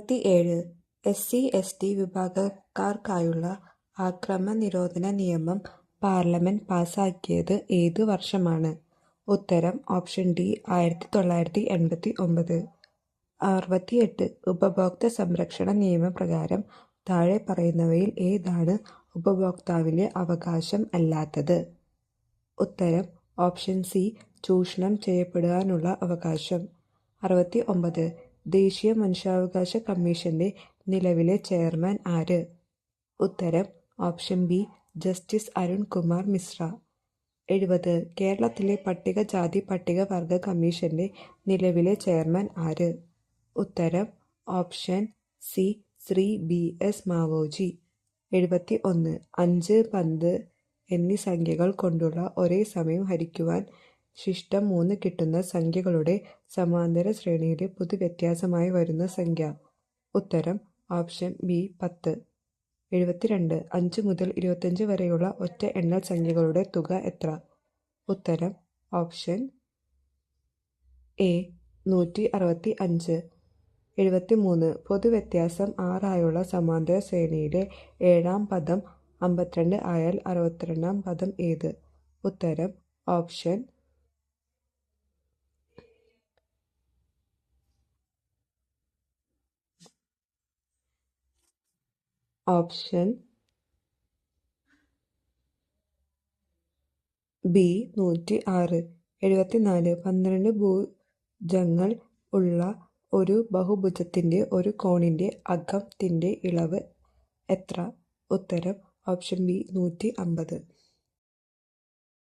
7 SC/ST വിഭാഗക്കാർക്കായുള്ള ആക്രമണനിരോധന നിയമം parliament പാസാക്കിയത് ഏതു വർഷമാണ്? ഉത്തരം ഓപ്ഷൻ ഡി 1989. 68 ഉപഭോക്തൃ സംരക്ഷണ നിയമപ്രകാരം താഴെ പറയുന്നവയിൽ ഏതാണ് ഉപഭോക്താവിന്റെ അവകാശം അല്ലാത്തത്? ഉത്തരം ഓപ്ഷൻ സി ചൂഷണം ചെയ്യപ്പെടാനുള്ള അവകാശം. 69 ദേശീയ മനുഷ്യാവകാശ കമ്മീഷന്റെ നിലവിലെ ചെയർമാൻ ആര്? ഉത്തരം option B justice Arun Kumar Mishra. 70 കേരളത്തിലെ പട്ടികജാതി പട്ടികവർഗ കമ്മീഷന്റെ നിലവിലെ ചെയർമാൻ ആര്? ഉത്തരം option C Shri BS Maoji. 71 5, 10 എന്നീ സംഖ്യകൾ കൊണ്ടുള്ള ഒരേ സമയം ഹരിക്കുവാൻ ശിഷ്ടം 3 കിട്ടുന്ന സംഖ്യകളുടെ സമാന്തര ശ്രേണിയിലെ പൊതുവ്യത്യാസമായി വരുന്ന സംഖ്യ. ഉത്തരം ഓപ്ഷൻ ബി 10. 72 5 മുതൽ 25 വരെയുള്ള ഒറ്റ എണ്ണൽ സംഖ്യകളുടെ തുക എത്ര? ഉത്തരം ഓപ്ഷൻ എ 165. 73 പൊതുവ്യത്യാസം 6 ആയുള്ള സമാന്തര ശ്രേണിയിലെ 7-ാം പദം 52 ആയാൽ 62-ാം പദം ഏത്? ഉത്തരം ഓപ്ഷൻ ബി 106. 74 12 ഭുജങ്ങൾ ഉള്ള ഒരു ബഹുഭുജത്തിന്റെ ഒരു കോണിന്റെ അകത്തിന്റെ ഇളവ് എത്ര? ഉത്തരം ഓപ്ഷൻ ബി 150.